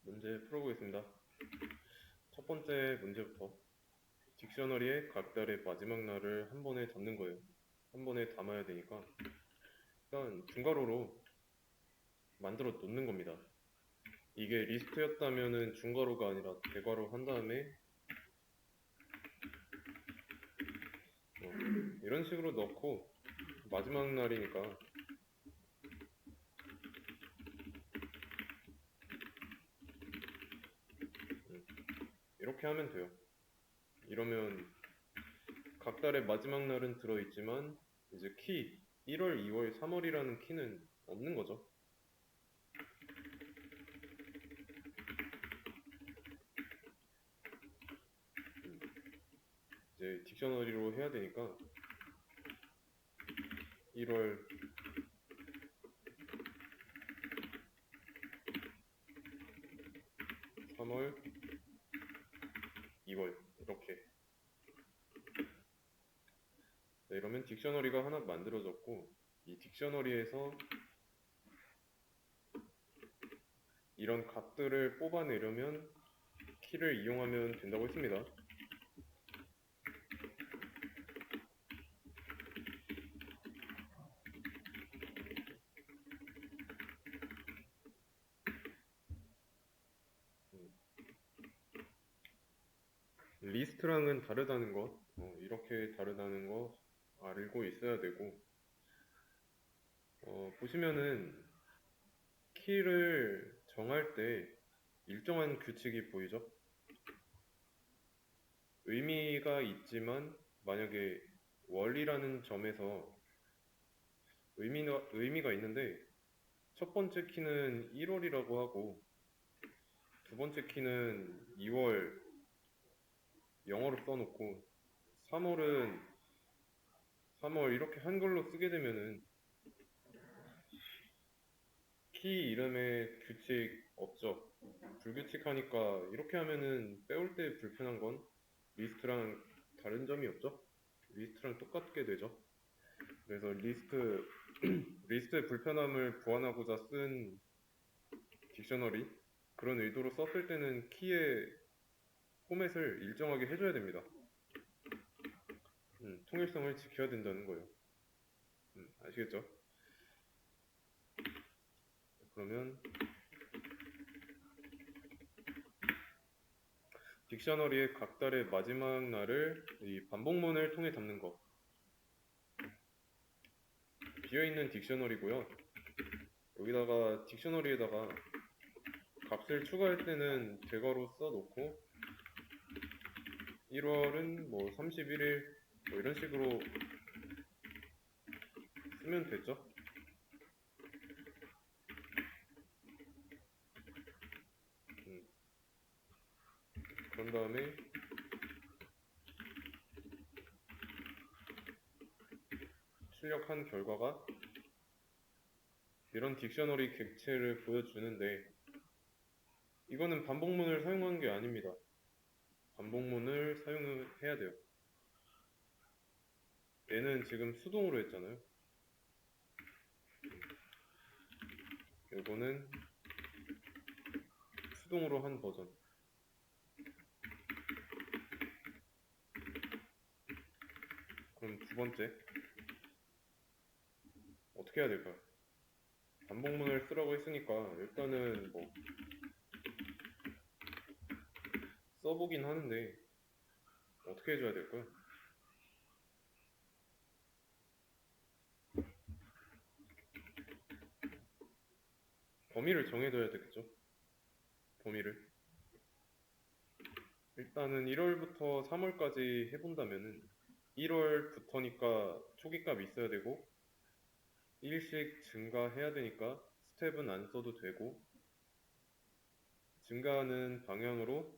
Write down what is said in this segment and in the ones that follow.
문제 풀어보겠습니다. 첫 번째 문제부터 딕셔너리의 각 달의 마지막 날을 한 번에 잡는 거예요. 한 번에 담아야 되니까 일단 중괄호로 만들어 놓는 겁니다. 이게 리스트였다면은 중괄호가 아니라 대괄호 한 다음에 이런 식으로 넣고 마지막 날이니까 이렇게 하면 돼요. 이러면 각 달의 마지막 날은 들어있지만 이제 키 1월, 2월, 3월이라는 키는 없는 거죠. 이제 딕셔너리로 해야 되니까 1월, 3월, 2월 이렇게. 네, 이러면 딕셔너리가 하나 만들어졌고 이 딕셔너리에서 이런 값들을 뽑아내려면 키를 이용하면 된다고 했습니다. 리스트랑은 다르다는 것, 이렇게 다르다는 거 알고 있어야 되고, 보시면은 키를 정할 때 일정한 규칙이 보이죠? 의미가 있지만 만약에 월이라는 점에서 의미가 있는데 첫 번째 키는 1월이라고 하고 두 번째 키는 2월 영어로 써놓고 3월은 3월 이렇게 한글로 쓰게 되면은 키 이름에 규칙 없죠. 불규칙하니까 이렇게 하면은 빼올 때 불편한 건 리스트랑 다른 점이 없죠. 리스트랑 똑같게 되죠. 그래서 리스트의 불편함을 보완하고자 쓴 딕셔너리 그런 의도로 썼을 때는 키의 포맷을 일정하게 해줘야 됩니다. 통일성을 지켜야 된다는 거예요. 아시겠죠? 그러면 딕셔너리의 각 달의 마지막 날을 이 반복문을 통해 담는 거. 비어있는 딕셔너리고요. 여기다가 딕셔너리에다가 값을 추가할 때는 대괄호 써놓고 1월은 뭐 31일 뭐 이런 식으로 쓰면 됐죠. 그런 다음에 출력한 결과가 이런 딕셔너리 객체를 보여주는데 이거는 반복문을 사용한 게 아닙니다. 반복문을 사용해야 돼요. 얘는 지금 수동으로 했잖아요. 이거는 수동으로 한 버전. 그럼 두 번째 어떻게 해야 될까요? 반복문을 쓰라고 했으니까 일단은 뭐 써보긴 하는데 어떻게 해줘야 될까요? 범위를 정해줘야 되겠죠? 범위를 일단은 1월부터 3월까지 해본다면은 1월부터니까 초기값 있어야 되고 1씩 증가해야 되니까 스텝은 안 써도 되고 증가하는 방향으로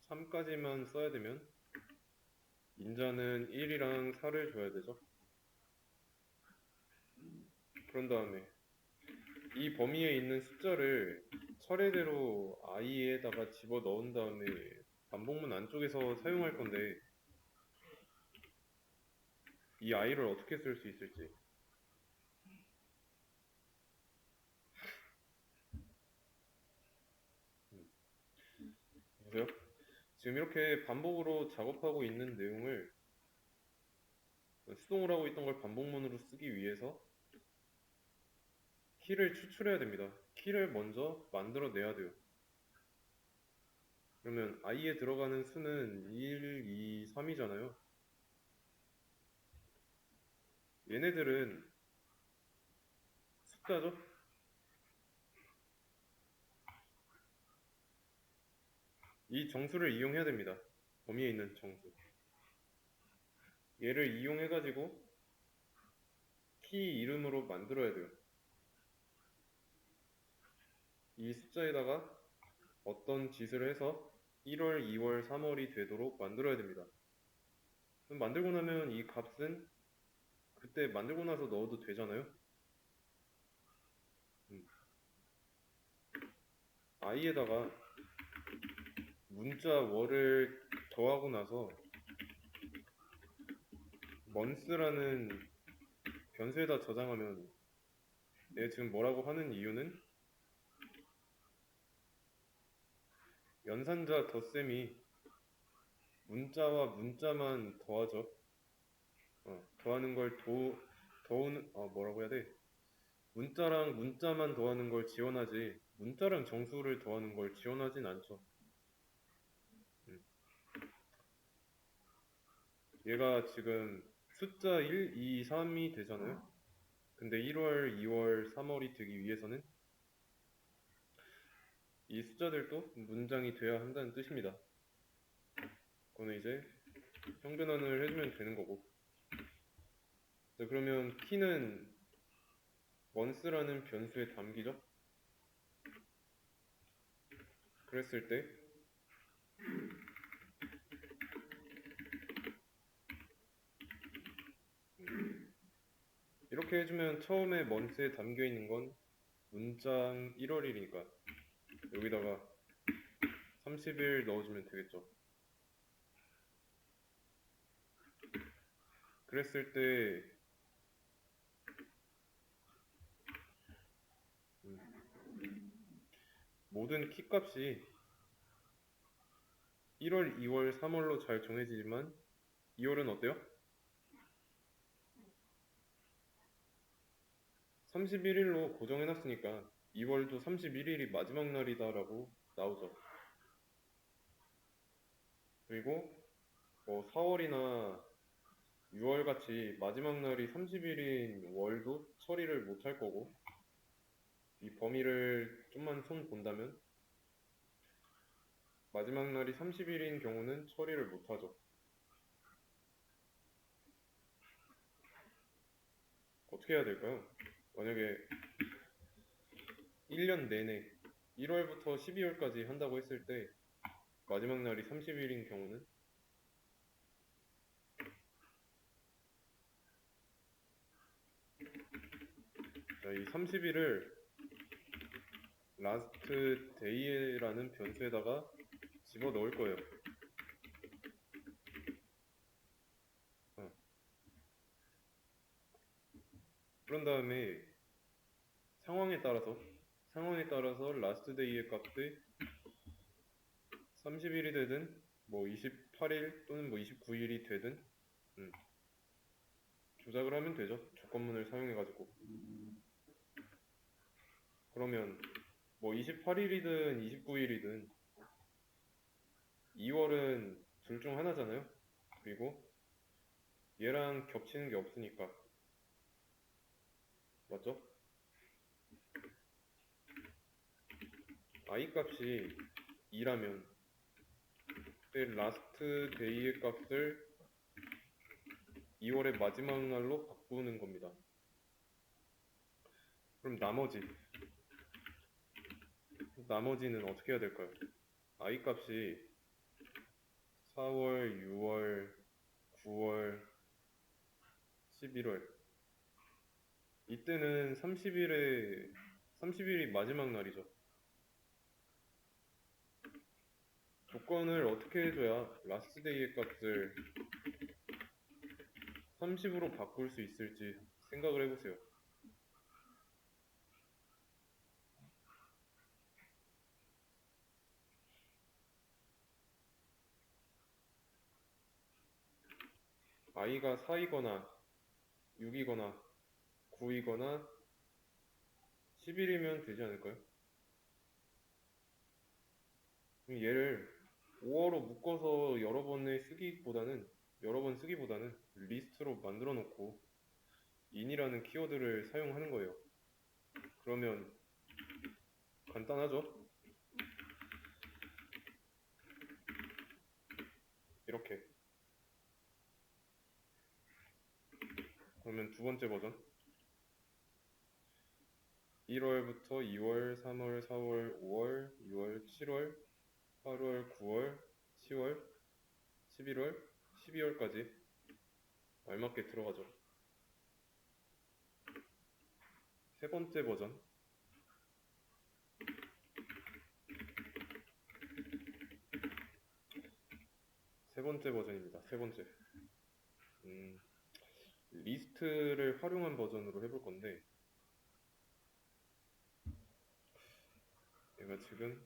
3까지만 써야 되면 인자는 1이랑 4를 줘야 되죠. 그런 다음에 이 범위에 있는 숫자를 차례대로 i에다가 집어 넣은 다음에 반복문 안쪽에서 사용할 건데 이 i를 어떻게 쓸 수 있을지 보세요. 지금 이렇게 반복으로 작업하고 있는 내용을 수동으로 하고 있던 걸 반복문으로 쓰기 위해서 키를 추출해야 됩니다. 키를 먼저 만들어내야 돼요. 그러면 i에 들어가는 수는 1, 2, 3이잖아요. 얘네들은 숫자죠? 이 정수를 이용해야 됩니다. 범위에 있는 정수. 얘를 이용해가지고 키 이름으로 만들어야 돼요. 이 숫자에다가 어떤 짓을 해서 1월, 2월, 3월이 되도록 만들어야 됩니다. 그럼 만들고 나면 이 값은 그때 만들고 나서 넣어도 되잖아요. i에다가 문자 월을 더하고 나서 months라는 변수에다 저장하면 얘 지금 뭐라고 하는 이유는 연산자 덧셈이 문자와 문자만 더하죠. 더하는 걸 뭐라고 해야 돼? 문자랑 문자만 더하는 걸 지원하지 문자랑 정수를 더하는 걸 지원하진 않죠. 얘가 지금 숫자 1, 2, 3이 되잖아요. 근데 1월, 2월, 3월이 되기 위해서는 이 숫자들도 문장이 돼야 한다는 뜻입니다. 그거는 이제 형변환을 해주면 되는 거고. 자, 그러면 키는 months라는 변수에 담기죠. 그랬을 때 이렇게 해주면 처음에 months에 담겨 있는 건 문장 1월이니까 여기다가 30일 넣어주면 되겠죠. 그랬을 때 모든 키 값이 1월, 2월, 3월로 잘 정해지지만 2월은 어때요? 31일로 고정해놨으니까 2월도 31일이 마지막 날이다라고 나오죠. 그리고 뭐 4월이나 6월 같이 마지막 날이 30일인 월도 처리를 못할 거고 이 범위를 좀만 손 본다면 마지막 날이 30일인 경우는 처리를 못하죠. 어떻게 해야 될까요? 만약에 1년 내내 1월부터 12월까지 한다고 했을 때 마지막 날이 30일인 경우는 이 30일을 last day라는 변수에다가 집어 넣을 거예요. 그런 다음에 상황에 따라서 last day의 값이 30일이 되든 뭐 28일 또는 뭐 29일이 되든 조작을 하면 되죠. 조건문을 사용해 가지고. 그러면 뭐 28일이든 29일이든 2월은 둘 중 하나잖아요. 그리고 얘랑 겹치는 게 없으니까. 맞죠? i 값이 2라면 그때 last day의 값을 2월의 마지막 날로 바꾸는 겁니다. 그럼 나머지는 어떻게 해야 될까요? i 값이 4월, 6월, 9월, 11월 이때는 30일이 마지막 날이죠. 조건을 어떻게 해줘야 last day의 값을 30으로 바꿀 수 있을지 생각을 해보세요. i가 4이거나 6이거나 9이거나 11이면 되지 않을까요? 그럼 얘를 5어로 묶어서 여러 번 쓰기보다는 리스트로 만들어 놓고 in이라는 키워드를 사용하는 거예요. 그러면 간단하죠? 이렇게. 그러면 두 번째 버전 1월부터 2월, 3월, 4월, 5월, 6월, 7월, 8월, 9월, 10월, 11월, 12월까지 알맞게 들어가죠. 세 번째 버전 버전입니다. 세 번째. 리스트를 활용한 버전으로 해볼 건데 얘가 지금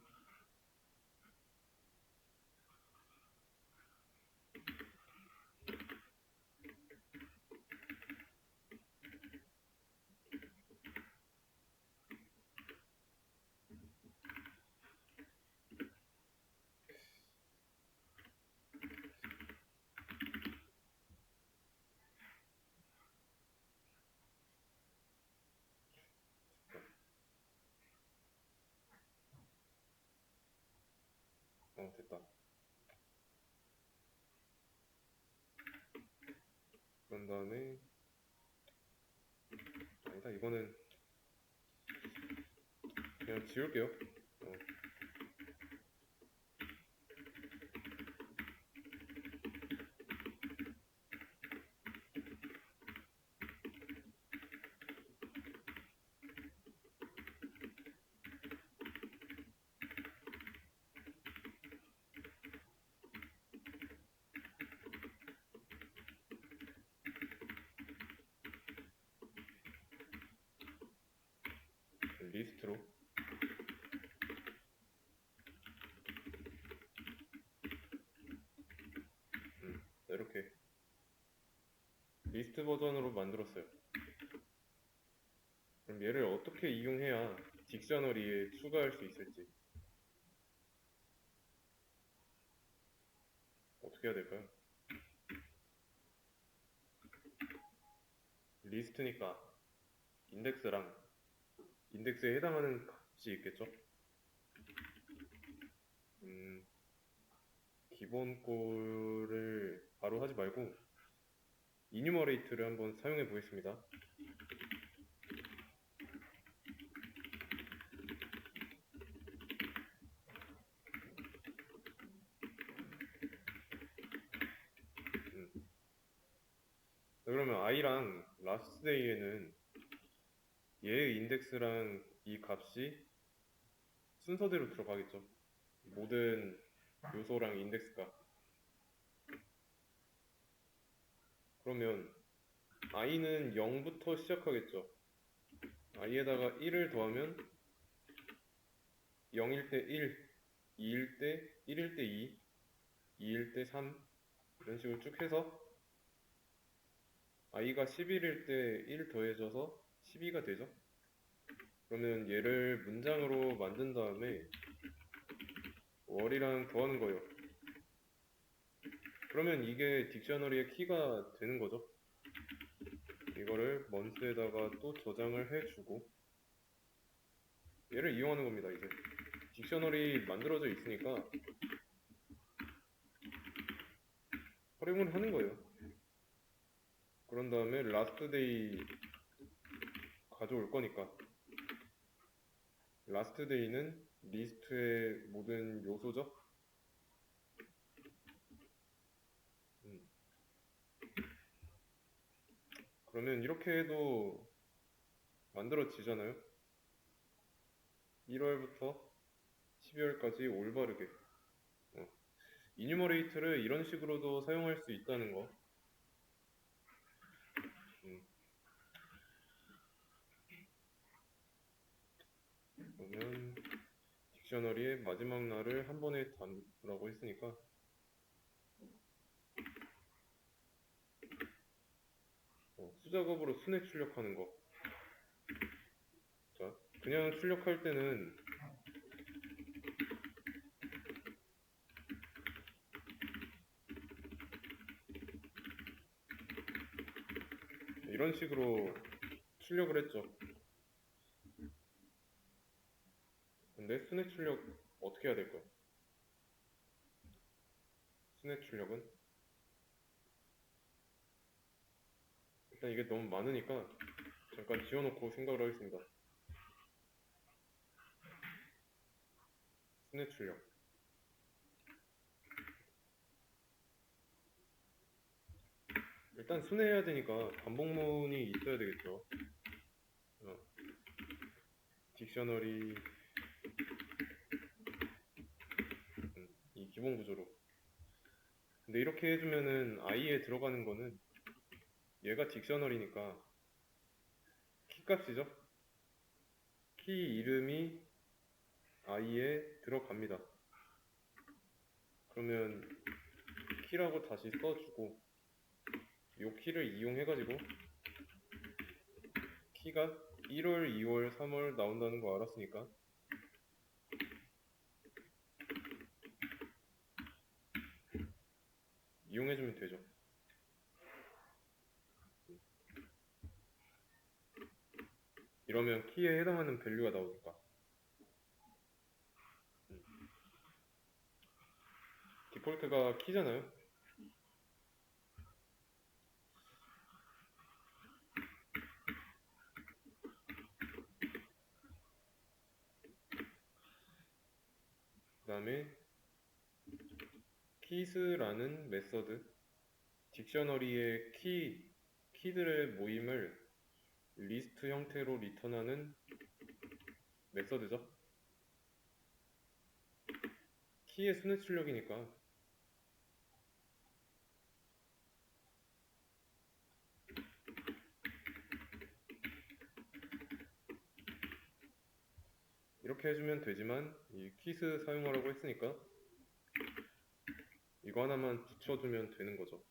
됐다. 그런 다음에 아니다, 이거는 그냥 지울게요. 리스트로 이렇게 리스트 버전으로 만들었어요. 그럼 얘를 어떻게 이용해야 딕셔너리에 추가할 수 있을지 어떻게 해야 될까요? 리스트니까 인덱스에 해당하는 값이 있겠죠? 기본 꼴을 바로 하지 말고 이뉴머레이트를 한번 사용해 보겠습니다. 그러면 i랑 last day에는 얘의 인덱스랑 이 값이 순서대로 들어가겠죠. 모든 요소랑 인덱스 값. 그러면 i는 0부터 시작하겠죠. i에다가 1을 더하면 0일 때 1, 2일 때 1일 때 2, 2일 때 3 이런 식으로 쭉 해서 i가 11일 때 1 더해져서 12가 되죠. 그러면 얘를 문장으로 만든 다음에 월이랑 더하는 거예요. 그러면 이게 딕셔너리의 키가 되는 거죠. 이거를 먼스에다가 또 저장을 해주고 얘를 이용하는 겁니다. 이제 딕셔너리 만들어져 있으니까 활용을 하는 거예요. 그런 다음에 last day 가져올 거니까 last day는 리스트의 모든 요소죠. 그러면 이렇게 해도 만들어지잖아요. 1월부터 12월까지 올바르게 이뉴머레이트를 이런 식으로도 사용할 수 있다는 거. 그러면 딕셔너리의 마지막 날을 한 번에 담으라고 했으니까 수작업으로 순회 출력하는 거. 자, 그냥 출력할 때는 이런 식으로 출력을 했죠. 근데 순회 출력 어떻게 해야 될까요? 순회 출력은 일단 이게 너무 많으니까 잠깐 지워놓고 생각을 하겠습니다. 순회 출력. 일단 순회해야 되니까 반복문이 있어야 되겠죠. 딕셔너리 이 기본 구조로. 근데 이렇게 해주면은 i에 들어가는 거는 얘가 딕셔너리니까 키 값이죠. 키 이름이 i에 들어갑니다. 그러면 키라고 다시 써주고 이 키를 이용해가지고 키가 1월, 2월, 3월 나온다는 거 알았으니까 이용해주면 되죠. 이러면 키에 해당하는 밸류가 나오니까. 디폴트가 키잖아요. 그 다음에 키스라는 메서드, 딕셔너리의 키들의 모임을 리스트 형태로 리턴하는 메서드죠. 키의 순회 출력이니까 이렇게 해주면 되지만 이 키스 사용하라고 했으니까 이거 하나만 붙여주면 되는 거죠.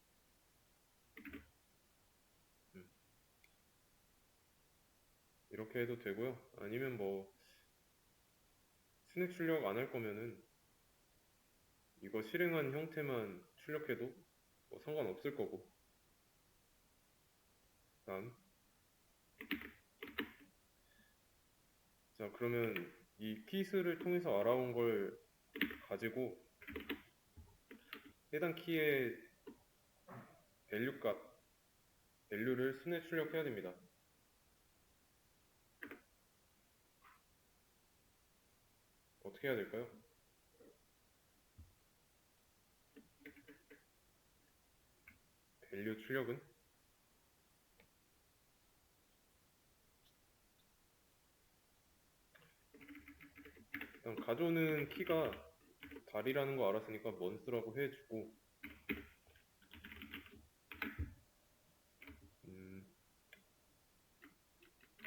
이렇게 해도 되고요. 아니면 뭐 순회 출력 안 할 거면은 이거 실행한 형태만 출력해도 뭐 상관없을 거고. 다음. 자, 그러면 이 키스를 통해서 알아온 걸 가지고 해당 키의 밸류 값, 밸류를 순회 출력해야 됩니다. 어떻게 해야 될까요? 밸류 출력은 일단 가져오는 키가 달이라는 거 알았으니까 month라고 해주고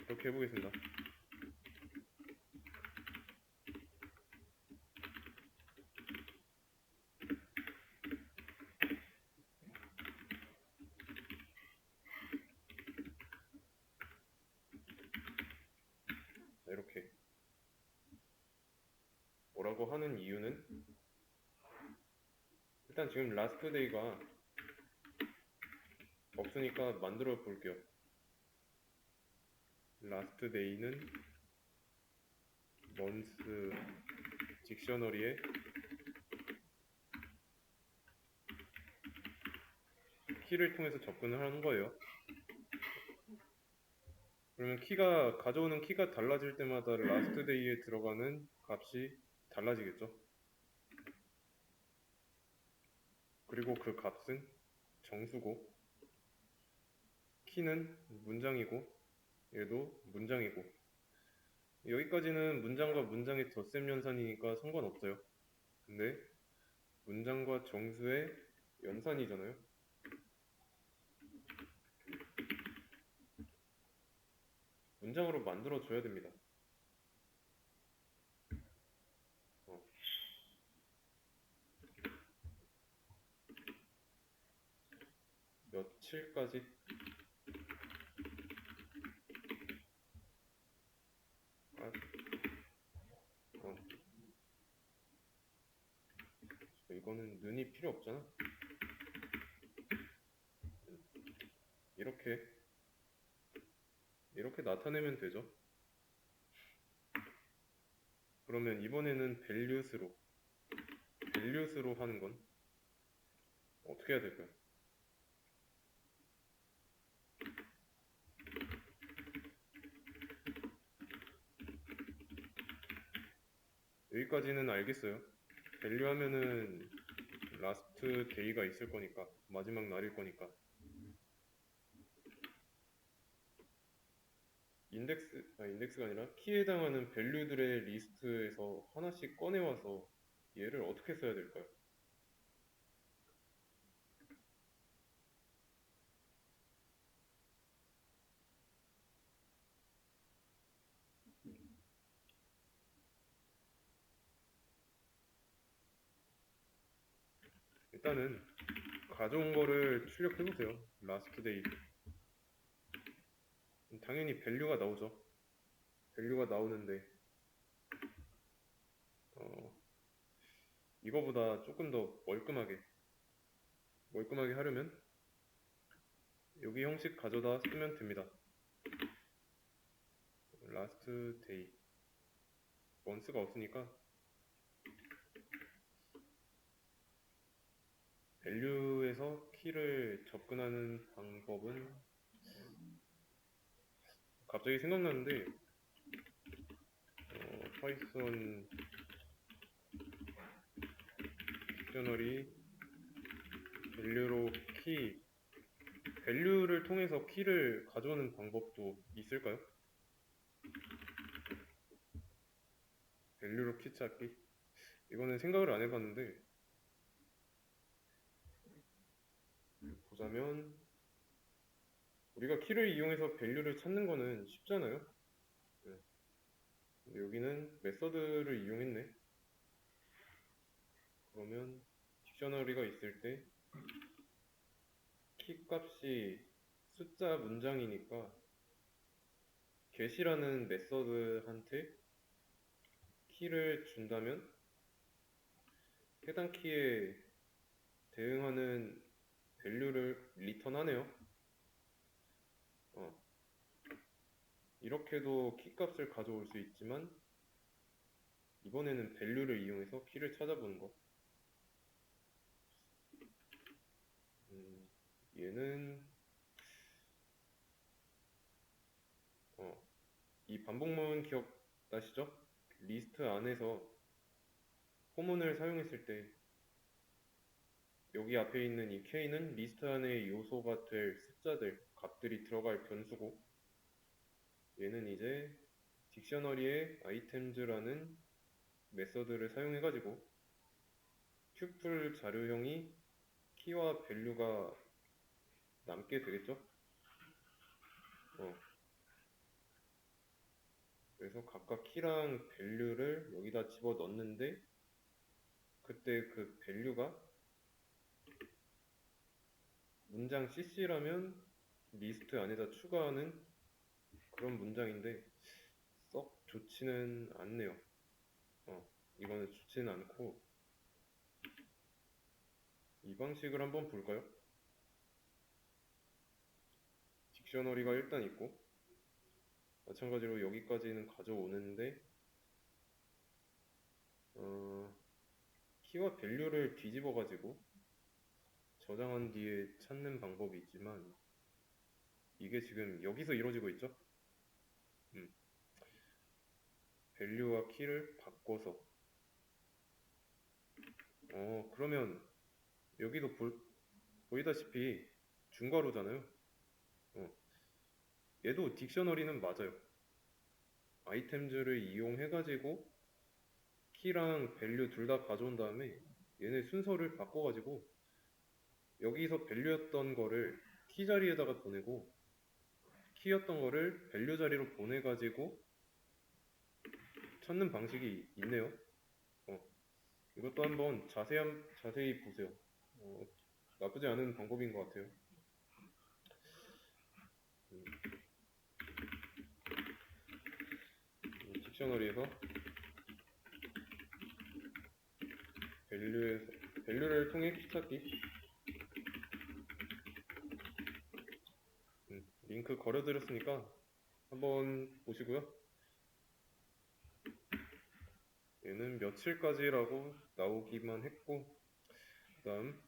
이렇게 해보겠습니다. 자, 이렇게 뭐라고 하는 이유는 일단 지금 last day가 없으니까 만들어 볼게요. last day는 month 딕셔너리에 키를 통해서 접근을 하는 거예요. 그러면 가져오는 키가 달라질 때마다 last day에 들어가는 값이 달라지겠죠. 그리고 그 값은 정수고 키는 문장이고 얘도 문장이고 여기까지는 문장과 문장의 덧셈 연산이니까 상관없어요. 근데 문장과 정수의 연산이잖아요. 문장으로 만들어줘야 됩니다. 며칠까지 이거는 눈이 필요 없잖아. 이렇게 나타내면 되죠. 그러면 이번에는 밸류스로 하는 건 어떻게 해야 될까요? 여기까지는 알겠어요. 밸류 하면은 라스트 데이가 있을 거니까, 마지막 날일 거니까. 인덱스가 아니라 키에 해당하는 밸류들의 리스트에서 하나씩 꺼내와서 얘를 어떻게 써야 될까요? 일단은 가져온 거를 출력해보세요. 라스트 데이. 당연히 밸류가 나오죠. 밸류가 나오는데 이거보다 조금 더 멀끔하게 하려면 여기 형식 가져다 쓰면 됩니다. 라스트 데이 원스가 없으니까 밸류에서 키를 접근하는 방법은 갑자기 생각나는데 파이썬 딕셔너리 밸류로 밸류를 통해서 키를 가져오는 방법도 있을까요? 밸류로 키 찾기? 이거는 생각을 안 해봤는데 보자면 우리가 키를 이용해서 밸류를 찾는 거는 쉽잖아요. 네. 근데 여기는 메서드를 이용했네. 그러면 딕셔너리가 있을 때 키 값이 숫자 문장이니까 get이라는 메서드한테 키를 준다면 해당 키에 대응하는 밸류를 리턴하네요. 이렇게도 키 값을 가져올 수 있지만 이번에는 밸류를 이용해서 키를 찾아보는 거. 얘는 이 반복문 기억나시죠? 리스트 안에서 포문을 사용했을 때 여기 앞에 있는 이 k는 리스트 안의 요소가 될 숫자들, 값들이 들어갈 변수고 얘는 이제 딕셔너리의 아이템즈라는 메서드를 사용해가지고 튜플 자료형이 키와 밸류가 남게 되겠죠? 그래서 각각 키랑 밸류를 여기다 집어 넣는데 그때 그 밸류가 문장 cc라면 리스트 안에다 추가하는 그런 문장인데 썩 좋지는 않네요. 이거는 좋지는 않고 이 방식을 한번 볼까요? 딕셔너리가 일단 있고 마찬가지로 여기까지는 가져오는데 키와 밸류를 뒤집어 가지고 저장한 뒤에 찾는 방법이 있지만 이게 지금 여기서 이루어지고 있죠? 밸류와 키를 바꿔서 그러면 여기도 보이다시피 중괄호잖아요. 얘도 딕셔너리는 맞아요. 아이템즈를 이용해가지고 키랑 밸류 둘 다 가져온 다음에 얘네 순서를 바꿔가지고 여기서 밸류였던 거를 키 자리에다가 보내고 키였던 거를 밸류 자리로 보내가지고 찾는 방식이 있네요. 이것도 한번 자세히 보세요. 나쁘지 않은 방법인 것 같아요. 딕셔너리에서 밸류를 통해 키 찾기. 링크 걸어드렸으니까 한번 보시고요. 얘는 며칠까지라고 나오기만 했고, 그 다음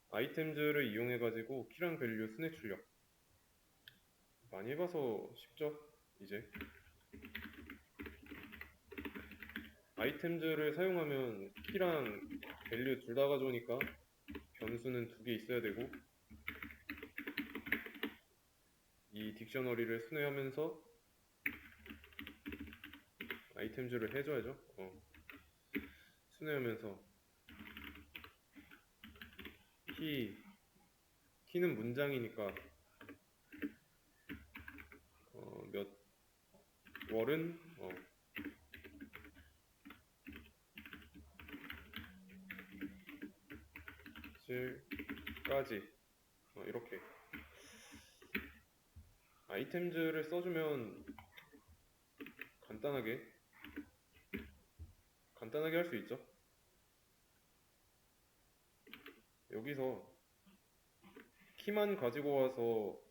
아이템즈를 이용해 가지고 키랑 밸류 순회 출력 많이 해봐서 쉽죠. 이제 아이템즈를 사용하면 키랑 밸류 둘 다 가져오니까 변수는 두 개 있어야 되고, 이 딕셔너리를 순회하면서 아이템즈를 해줘야죠. 순회하면서 키는 문장이니까 몇 월은 까지 이렇게 아이템즈를 써주면 간단하게 할 수 있죠. 여기서 키만 가지고 와서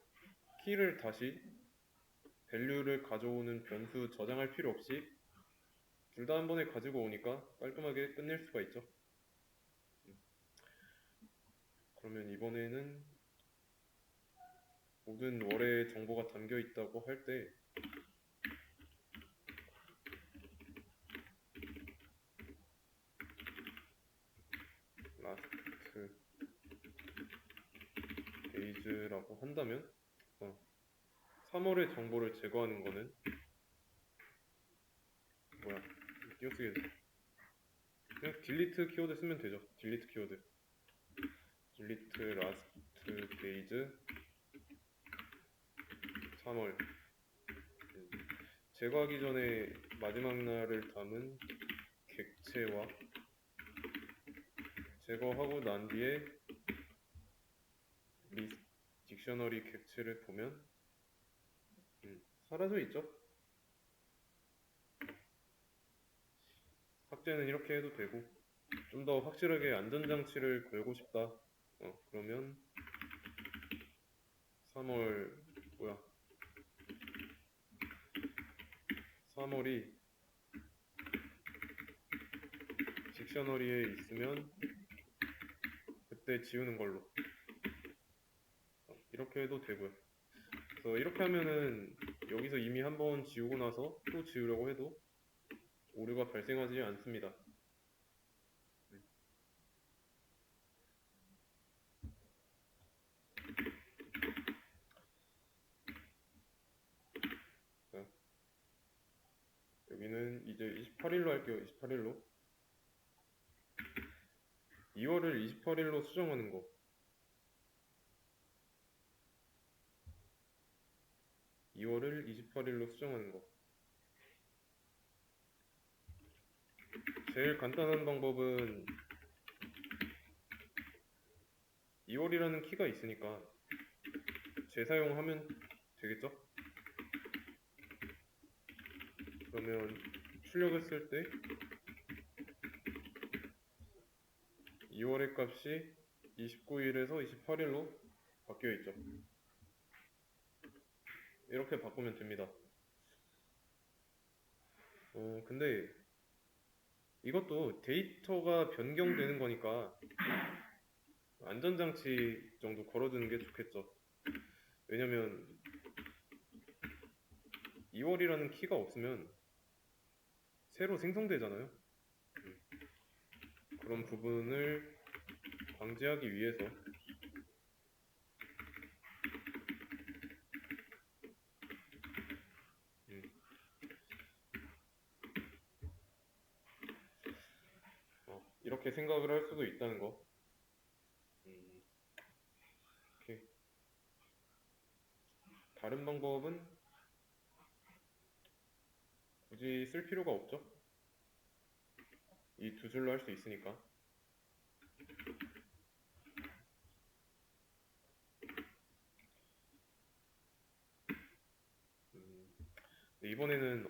키를 다시 밸류를 가져오는 변수 저장할 필요 없이 둘 다 한 번에 가지고 오니까 깔끔하게 끝낼 수가 있죠. 그러면 이번에는 모든 월의 정보가 담겨 있다고 할 때 last days라고 한다면 3월의 정보를 제거하는 거는 띄어쓰기 그냥 딜리트 키워드 쓰면 되죠. 딜리트 키워드 딜리트 last days 3월 제거하기 전에 마지막 날을 담은 객체와 제거하고 난 뒤에 딕셔너리 객체를 보면 사라져 있죠. 삭제는 이렇게 해도 되고, 좀 더 확실하게 안전장치를 걸고 싶다. 그러면 3월이 딕셔너리에 있으면 그때 지우는 걸로 이렇게 해도 되고요. 그래서 이렇게 하면은 여기서 이미 한번 지우고 나서 또 지우려고 해도 오류가 발생하지 않습니다. 여기는 이제 28일로 할게요. 28일로 2월을 28일로 수정하는 거 2월을 28일로 수정하는 거 제일 간단한 방법은 2월이라는 키가 있으니까 재사용하면 되겠죠? 그러면 출력했을 때 2월의 값이 29일에서 28일로 바뀌어 있죠. 이렇게 바꾸면 됩니다. 근데 이것도 데이터가 변경되는 거니까 안전장치 정도 걸어두는 게 좋겠죠. 왜냐면 2월이라는 키가 없으면 새로 생성되잖아요. 그런 부분을 방지하기 위해서 이렇게 생각을 할 수도 있다는 거. 이렇게. 다른 방법은 굳이 쓸 필요가 없죠. 이 두 줄로 할 수 있으니까. 이번에는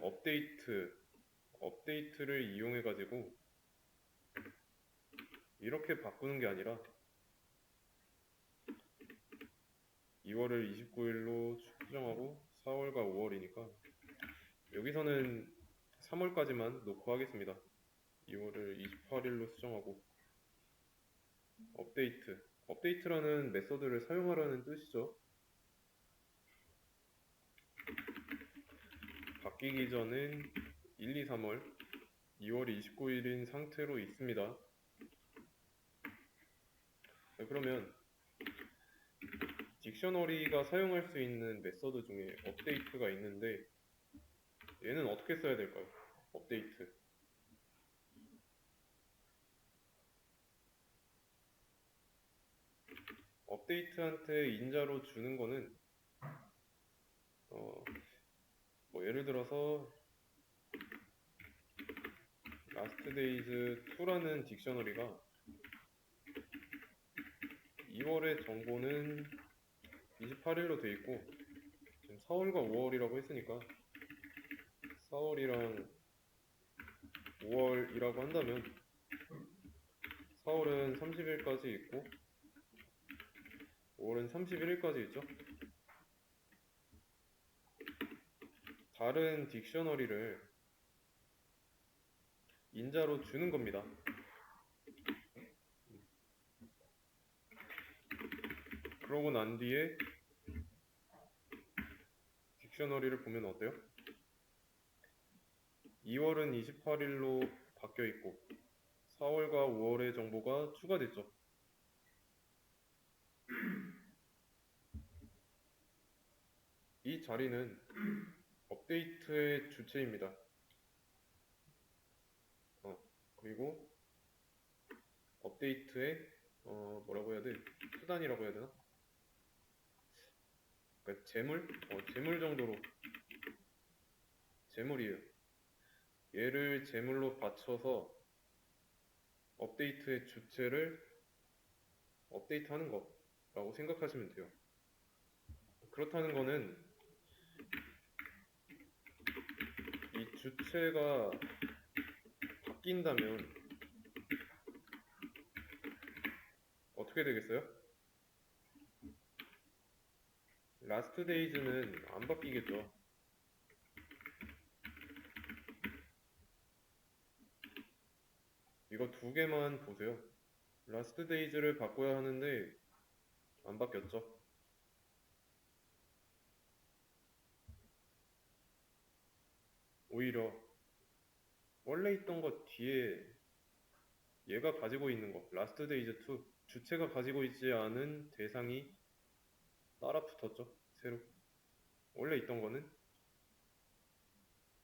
업데이트를 이용해 가지고 이렇게 바꾸는 게 아니라 2월을 29일로 수정하고 4월과 5월이니까 여기서는 3월까지만 놓고 하겠습니다. 2월을 28일로 수정하고 업데이트. 업데이트라는 메서드를 사용하라는 뜻이죠. 바뀌기 전엔 1, 2, 3월 2월이 29일인 상태로 있습니다. 그러면 딕셔너리가 사용할 수 있는 메서드 중에 업데이트가 있는데 얘는 어떻게 써야 될까요? 업데이트. 업데이트한테 인자로 주는 거는 뭐 예를 들어서 lastdays2라는 딕셔너리가 2월의 정보는 28일로 돼 있고 지금 4월과 5월이라고 했으니까 4월이랑 5월이라고 한다면 4월은 30일까지 있고 5월은 31일까지 있죠. 다른 딕셔너리를 인자로 주는 겁니다. 그러고 난 뒤에 딕셔너리를 보면 어때요? 2월은 28일로 바뀌어 있고 4월과 5월의 정보가 추가됐죠. 이 자리는 업데이트의 주체입니다. 그리고 업데이트의 뭐라고 해야 돼? 수단이라고 해야 되나? 그러니까 재물 정도로 재물이에요. 얘를 재물로 받쳐서 업데이트의 주체를 업데이트하는 거라고 생각하시면 돼요. 그렇다는 거는 이 주체가 바뀐다면 어떻게 되겠어요? 라스트 데이즈는 안 바뀌겠죠. 이거 두 개만 보세요. 라스트 데이즈를 바꿔야 하는데 안 바뀌었죠. 오히려 원래 있던 것 뒤에 얘가 가지고 있는 거, 라스트 데이즈 2, 주체가 가지고 있지 않은 대상이 따라 붙었죠. 새로. 원래 있던 거는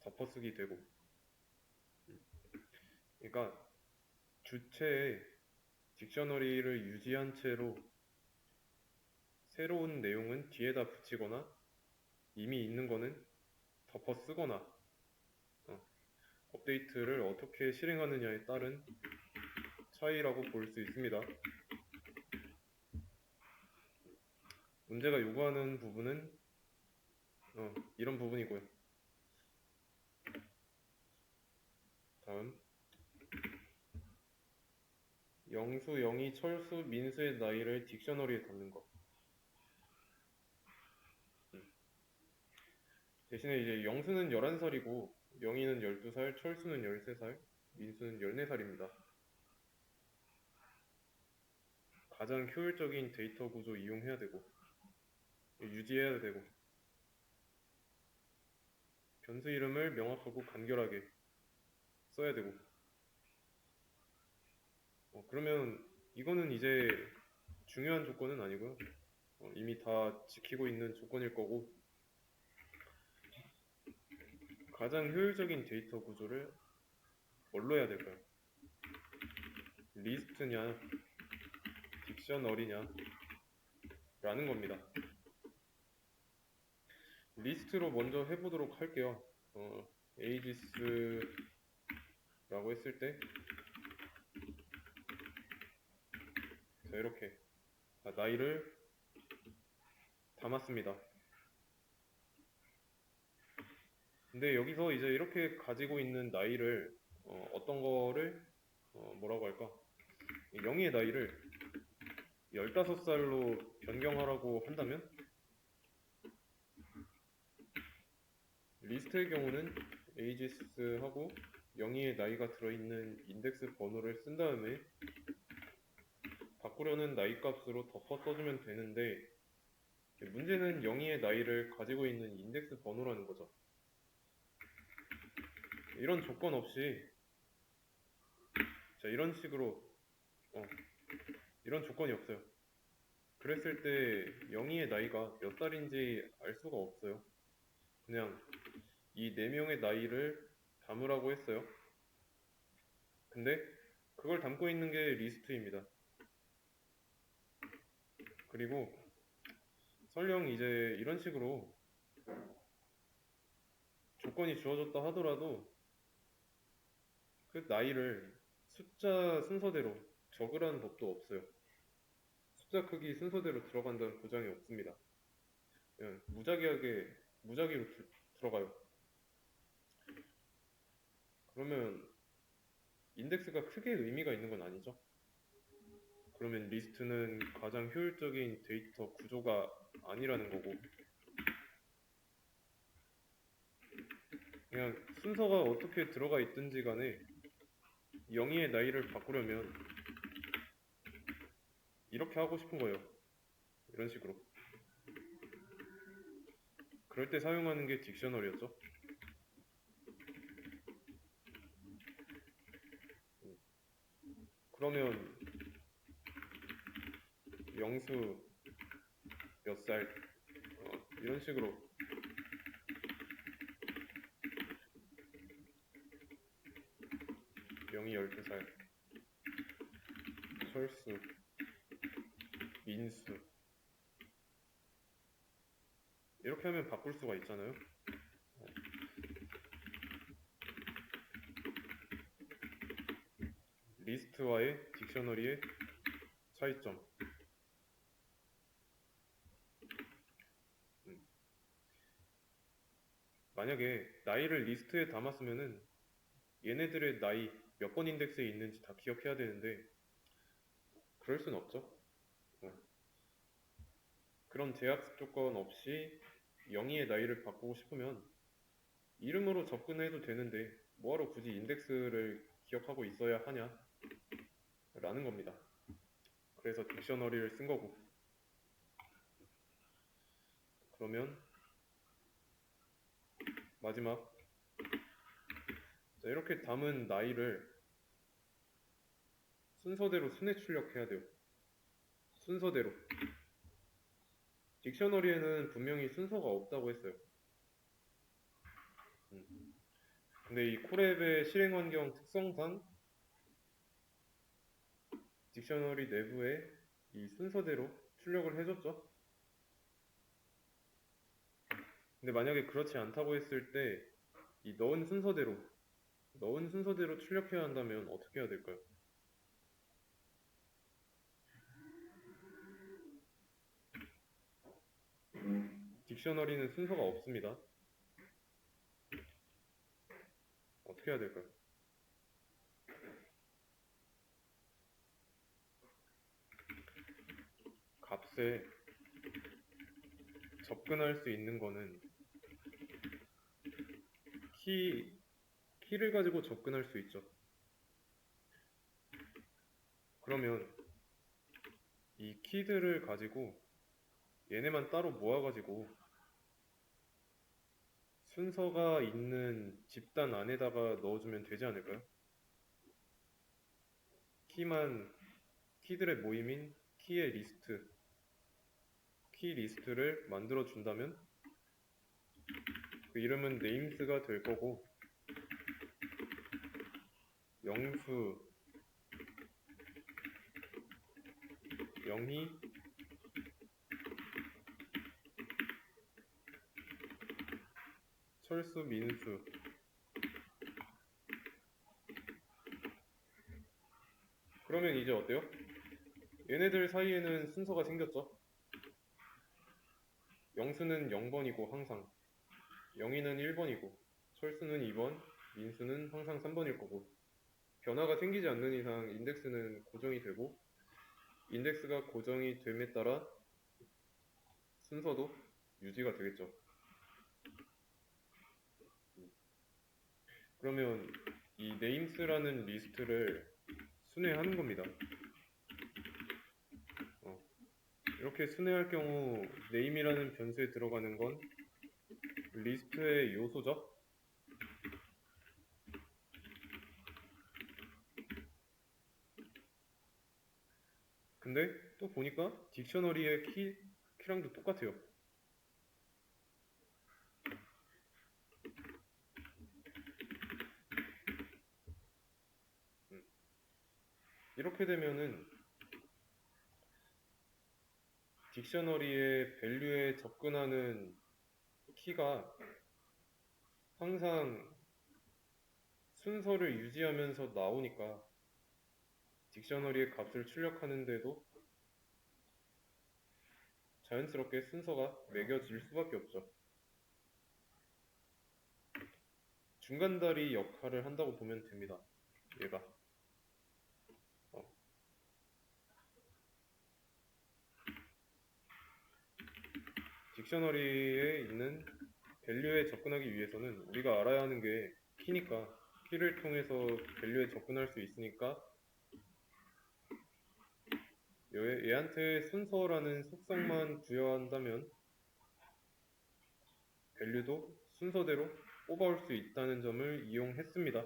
덮어쓰기 되고. 그러니까 주체의 딕셔너리를 유지한 채로 새로운 내용은 뒤에다 붙이거나 이미 있는 거는 덮어쓰거나 업데이트를 어떻게 실행하느냐에 따른 차이라고 볼 수 있습니다. 문제가 요구하는 부분은 이런 부분이고요. 다음 영수, 영희, 철수, 민수의 나이를 딕셔너리에 담는 것. 대신에 이제 영수는 11살이고 영희는 12살, 철수는 13살, 민수는 14살입니다. 가장 효율적인 데이터 구조 이용해야 되고 유지해야 되고 변수 이름을 명확하고 간결하게 써야 되고 그러면 이거는 이제 중요한 조건은 아니고요. 이미 다 지키고 있는 조건일 거고 가장 효율적인 데이터 구조를 뭘로 해야 될까요? 리스트냐 딕셔너리냐 라는 겁니다. 리스트로 먼저 해보도록 할게요. ages라고 했을 때 자, 이렇게 나이를 담았습니다. 근데 여기서 이제 이렇게 가지고 있는 나이를 어떤 거를 뭐라고 할까? 영희의 나이를 15살로 변경하라고 한다면 리스트의 경우는 ages하고 영희의 나이가 들어있는 인덱스 번호를 쓴 다음에 바꾸려는 나이 값으로 덮어 써주면 되는데 문제는 영희의 나이를 가지고 있는 인덱스 번호라는 거죠. 이런 조건 없이 자 이런 식으로 이런 조건이 없어요. 그랬을 때 영희의 나이가 몇 살인지 알 수가 없어요. 그냥 이 4명의 나이를 담으라고 했어요. 근데 그걸 담고 있는 게 리스트입니다. 그리고 설령 이제 이런 식으로 조건이 주어졌다 하더라도 그 나이를 숫자 순서대로 적으라는 법도 없어요. 숫자 크기 순서대로 들어간다는 보장이 없습니다. 그냥 무작위로 들어가요. 그러면 인덱스가 크게 의미가 있는 건 아니죠. 그러면 리스트는 가장 효율적인 데이터 구조가 아니라는 거고 그냥 순서가 어떻게 들어가 있든지 간에 영희의 나이를 바꾸려면 이렇게 하고 싶은 거예요. 이런 식으로. 그럴 때 사용하는 게 딕셔너리였죠. 그러면 영수 몇 살 이런 식으로 영희 12살 철수 민수 이렇게 하면 바꿀 수가 있잖아요. 리스트와의 딕셔너리의 차이점. 만약에 나이를 리스트에 담았으면은 얘네들의 나이 몇 번 인덱스에 있는지 다 기억해야 되는데 그럴 순 없죠. 그런 제약 조건 없이 영희의 나이를 바꾸고 싶으면 이름으로 접근해도 되는데 뭐하러 굳이 인덱스를 기억하고 있어야 하냐 라는 겁니다. 그래서 딕셔너리를 쓴 거고 그러면 마지막 자, 이렇게 담은 나이를 순서대로 순회 출력해야 돼요. 순서대로. 딕셔너리에는 분명히 순서가 없다고 했어요. 근데 이 콜앱의 실행 환경 특성상 딕셔너리 내부에 이 순서대로 출력을 해줬죠. 근데 만약에 그렇지 않다고 했을 때 이 넣은 순서대로 출력해야 한다면 어떻게 해야 될까요? 딕셔너리는 순서가 없습니다. 어떻게 해야 될까요? 값에 접근할 수 있는 거는 키를 가지고 접근할 수 있죠. 그러면 이 키들을 가지고 얘네만 따로 모아가지고 순서가 있는 집단 안에다가 넣어주면 되지 않을까요? 키들의 모임인 키의 리스트, 키 리스트를 만들어 준다면 그 이름은 names가 될 거고 영수, 영희, 철수, 민수 그러면 이제 어때요? 얘네들 사이에는 순서가 생겼죠? 영수는 0번이고 항상 영희는 1번이고 철수는 2번, 민수는 항상 3번일 거고 변화가 생기지 않는 이상 인덱스는 고정이 되고, 인덱스가 고정이 됨에 따라 순서도 유지가 되겠죠. 그러면 이 names라는 리스트를 순회하는 겁니다. 이렇게 순회할 경우 name이라는 변수에 들어가는 건 리스트의 요소죠. 근데 또 보니까 딕셔너리의 키랑도 똑같아요. 이렇게 되면은 딕셔너리의 밸류에 접근하는 키가 항상 순서를 유지하면서 나오니까 딕셔너리의 값을 출력하는데도 자연스럽게 순서가 매겨질 수밖에 없죠. 중간다리 역할을 한다고 보면 됩니다. 얘가 딕셔너리에 있는 밸류에 접근하기 위해서는 우리가 알아야 하는 게 키니까, 키를 통해서 밸류에 접근할 수 있으니까 얘한테 순서라는 속성만 부여한다면 밸류도 순서대로 뽑아올 수 있다는 점을 이용했습니다.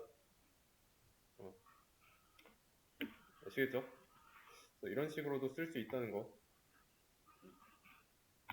아시겠죠? 이런 식으로도 쓸 수 있다는 거